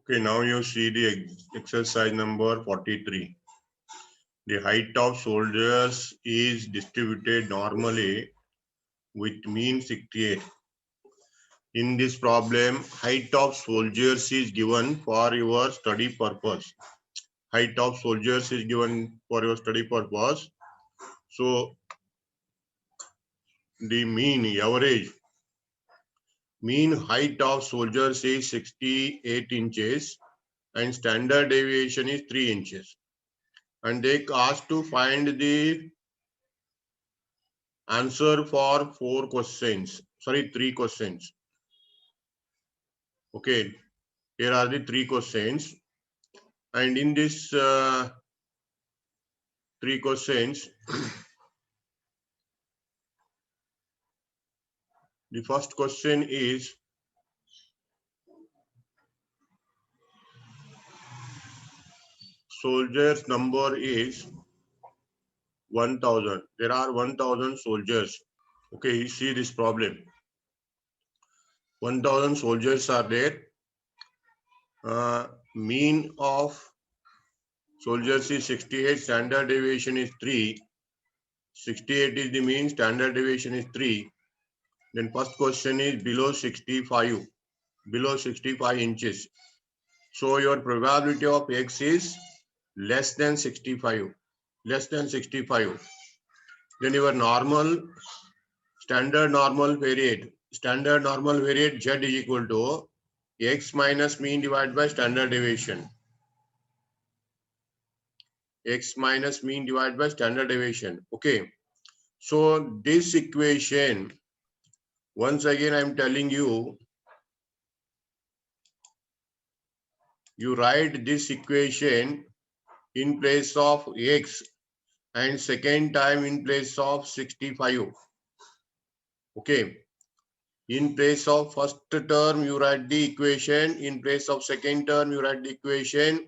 Okay, now you see the exercise number 43. The height of soldiers is distributed normally with mean 68. In this problem, height of soldiers is given for your study purpose. Height of soldiers is given for your study purpose. So the mean height of soldiers is 68 inches and standard deviation is 3 inches. And they asked to find the answer for 3 questions. Okay, here are the 3 questions. And in this 3 questions, the first question is soldiers number is 1000. There are 1000 soldiers. Okay, you see this problem. 1000 soldiers are there. Mean of soldiers is 68, standard deviation is 3. 68 is the mean, standard deviation is 3. Then first question is below 65 inches. So your probability of X is less than 65. Then your standard normal variate Z is equal to X minus mean divided by standard deviation. X minus mean divided by standard deviation. Okay. So this equation, once again I am telling you, you write this equation in place of X and second time in place of 65. Okay. In place of first term, you write the equation. In place of second term, you write the equation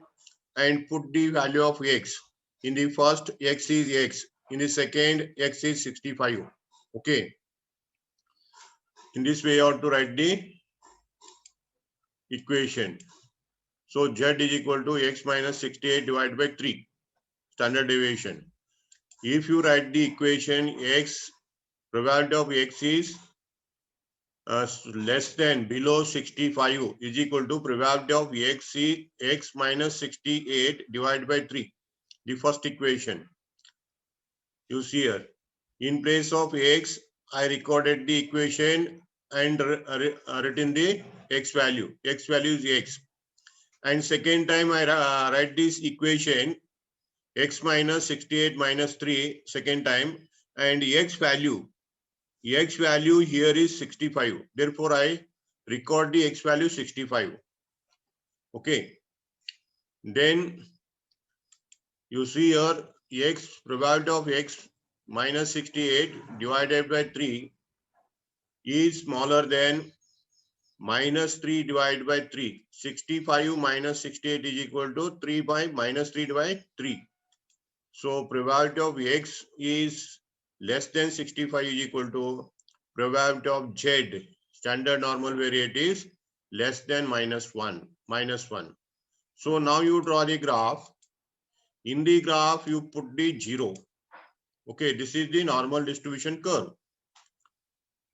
and put the value of X. In the first, X is X. In the second, X is 65. Okay. In this way, you have to write the equation. So Z is equal to X minus 68 divided by 3, standard deviation. If you write the equation X, probability of X is less than below 65 is equal to probability of X minus 68 divided by 3. The first equation. You see here. In place of X, I recorded the equation and written the X value. X value is X. And second time I write this equation X minus 68 minus 3 second time, and X value here is 65. Therefore, I record the X value 65. Okay. Then you see here X, probability of X minus 68 divided by 3 is smaller than minus 3 divided by 3. 65 minus 68 is equal to 3 by minus 3 by 3. So probability of X is less than 65 is equal to probability of Z, standard normal variate, is less than minus 1. So now you draw the graph. In the graph, you put the 0. Okay, this is the normal distribution curve.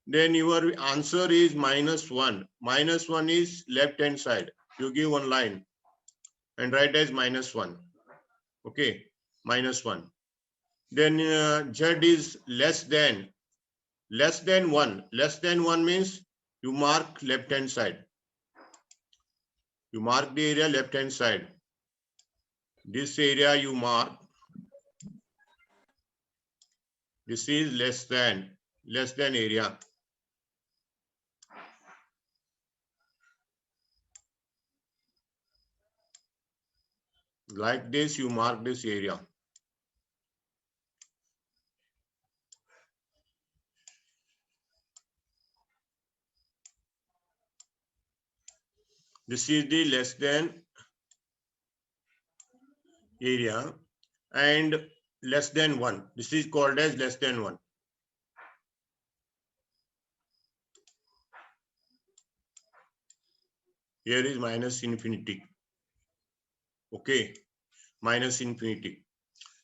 Then your answer is minus 1. Minus 1 is left hand side. You give one line and write as minus 1. Okay, minus 1. Then Z is less than 1. Less than 1 means you mark left hand side. You mark the area left hand side. This area you mark. This is less than area. Like this, you mark this area. This is the less than area and less than 1. This is called as less than 1. Here is minus infinity. Okay, minus infinity.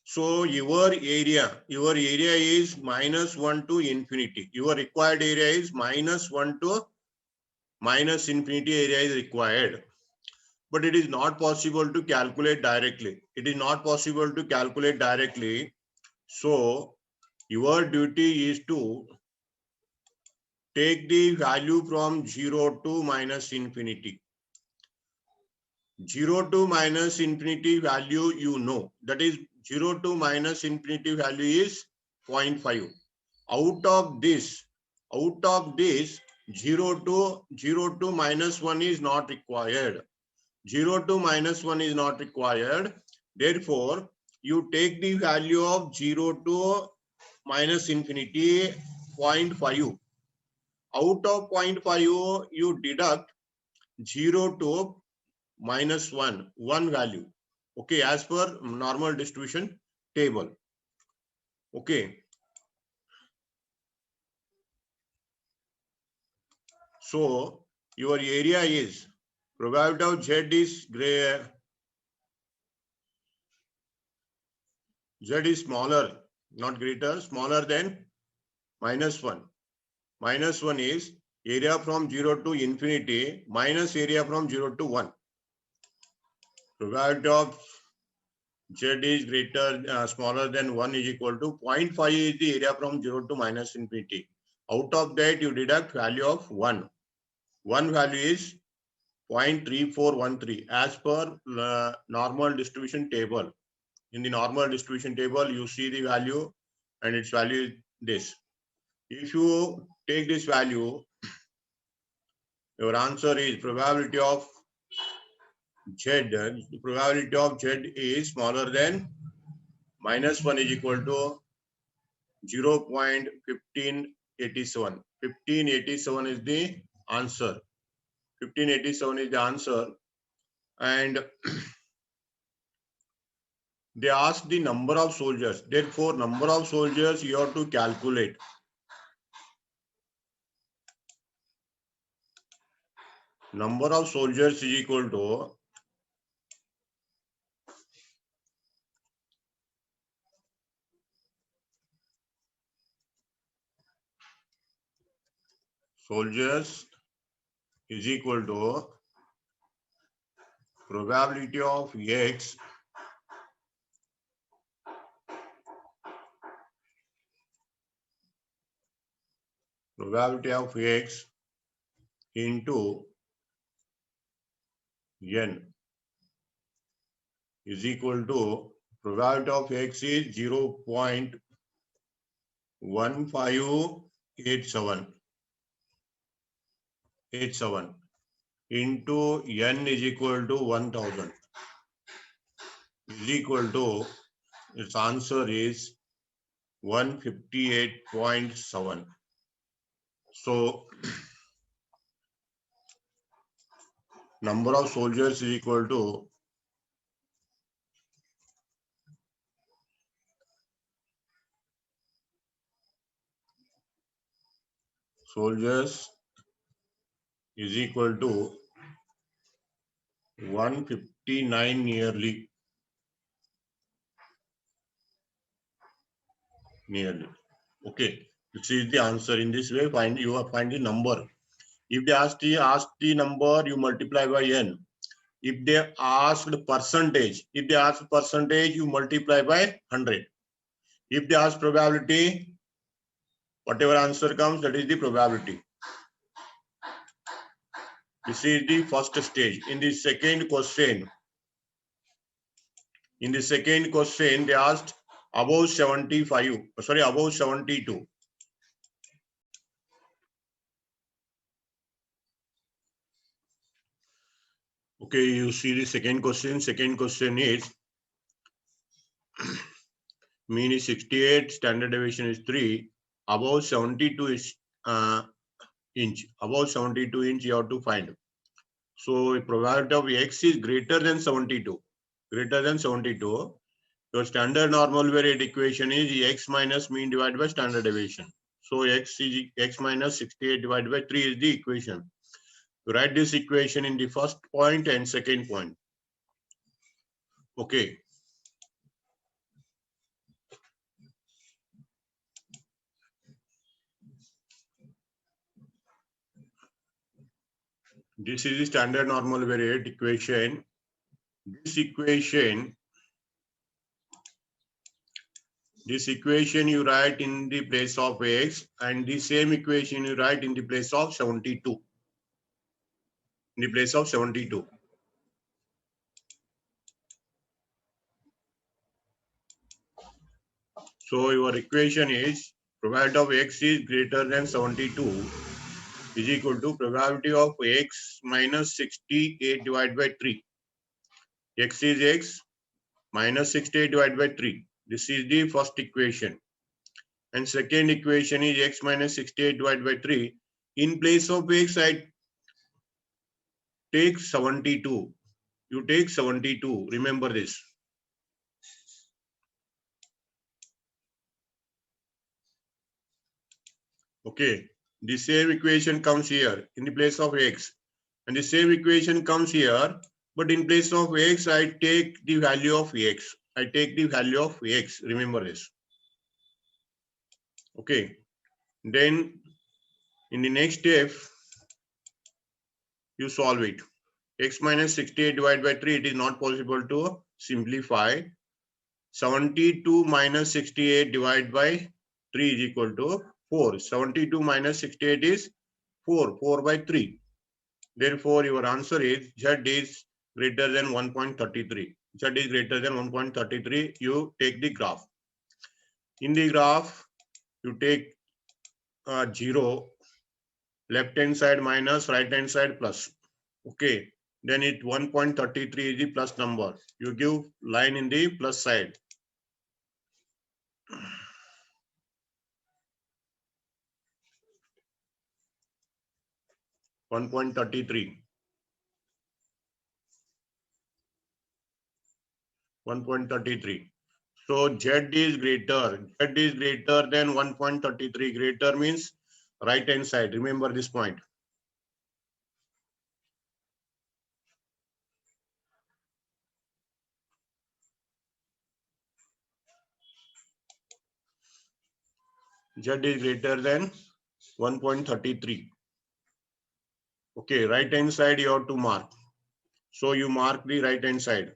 So your area is -1 to infinity. Your required area is -1 to minus infinity area is required. But it is not possible to calculate directly. It is not possible to calculate directly. So your duty is to take the value from 0 to minus infinity. 0 to minus infinity value you know. That is 0 to minus infinity value is 0.5. Out of this 0 to minus 1 is not required. 0 to minus 1 is not required. Therefore, you take the value of 0 to minus infinity 0.5. Out of 0.5, you deduct 0 to minus 1 value. Okay, as per normal distribution table. Okay. So your area is probability of Z is Z is smaller, not greater, smaller than -1. -1 is area from 0 to infinity minus area from 0 to 1. Probability of Z is greater, smaller than 1 is equal to 0.5 is the area from 0 to minus infinity. Out of that, you deduct value of 1. 1 value is 0.3413 as per normal distribution table. In the normal distribution table, you see the value and its value is this. If you take this value, your answer is probability of Z. The probability of Z is smaller than -1 is equal to 0.1587. 1587 is the answer. 1587 is the answer. And they ask the number of soldiers. Therefore, number of soldiers you have to calculate. Number of soldiers is equal to soldiers is equal to probability of X into N is equal to probability of X is 0.1587 into N is equal to 1000 is equal to, its answer is 158.7. So number of soldiers is equal to soldiers is equal to 159 nearly. Okay, this is the answer. In this way, find the number. If they ask the number, you multiply by n. If they ask percentage, you multiply by 100. If they ask probability, whatever answer comes, that is the probability. This is the first stage. In the second question, they asked above 75, sorry, above 72. Okay, you see the second question. Second question is mean is 68, standard deviation is 3. Above 72 is inch. Above 72 inch you have to find. So probability of X is greater than 72. Greater than 72. Your standard normal variate equation is X minus mean divided by standard deviation. So X minus 68 divided by 3 is the equation. You write this equation in the first point and second point. Okay. This is the standard normal variate equation. This equation you write in the place of x, and the same equation you write in the place of 72. In the place of 72. So your equation is probability of x is greater than 72 is equal to probability of x minus 68 divided by 3. X is x minus 68 divided by 3. This is the first equation. And second equation is x minus 68 divided by 3. In place of x, I take 72. You take 72. Remember this. Okay. The same equation comes here in the place of x. And the same equation comes here. But in place of x, I take the value of x. I take the value of x. Remember this. Okay. Then in the next step, you solve it. X minus 68 divided by 3, it is not possible to simplify. 72 minus 68 divided by 3 is equal to 4. 72 minus 68 is 4. 4 by 3. Therefore, your answer is Z is greater than 1.33. Z is greater than 1.33. You take the graph. In the graph, you take 0, left hand side minus, right hand side plus. Okay. Then it 1.33 is the plus number. You give line in the plus side. 1.33. 1.33. So Z is greater. Z is greater than 1.33. Greater means right hand side. Remember this point. Z is greater than 1.33. Okay, right hand side you have to mark. So you mark the right hand side.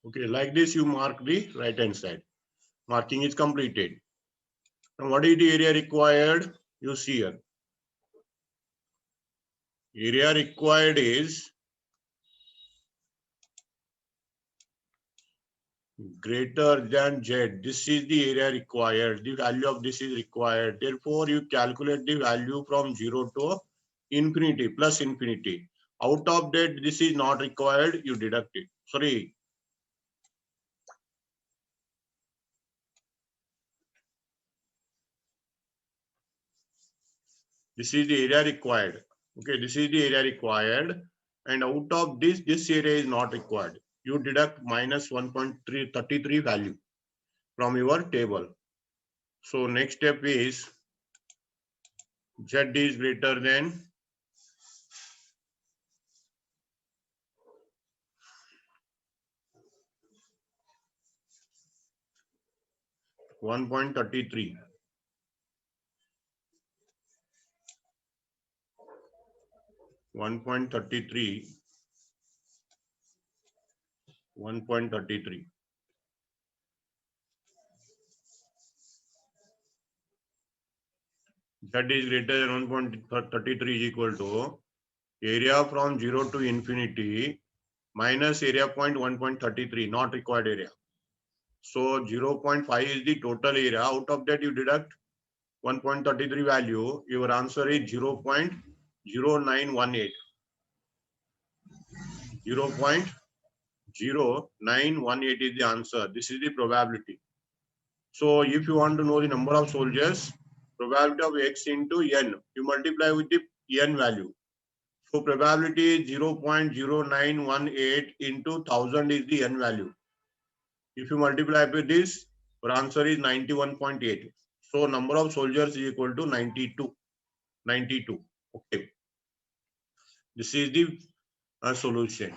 Okay, like this you mark the right hand side. Marking is completed. And what is the area required? You see here. Area required is greater than Z. This is the area required. The value of this is required. Therefore, you calculate the value from 0 to infinity, plus infinity. Out of that, this is not required. You deduct it. Sorry. This is the area required. Okay, this is the area required. And out of this area is not required. You deduct minus 1.33 value from your table. So next step is Z is greater than 1.33. 1.33. 1.33. Z is greater than 1.33 is equal to area from 0 to infinity minus area point 1.33, not required area. So 0.5 is the total area. Out of that, you deduct 1.33 value. Your answer is 0.0918. 0.0918 is the answer. This is the probability. So if you want to know the number of soldiers, probability of x into n, you multiply with the n value. So probability is 0.0918 into 1000 is the n value. If you multiply with this, your answer is 91.8. So number of soldiers is equal to 92. 92. Okay. This is the solution.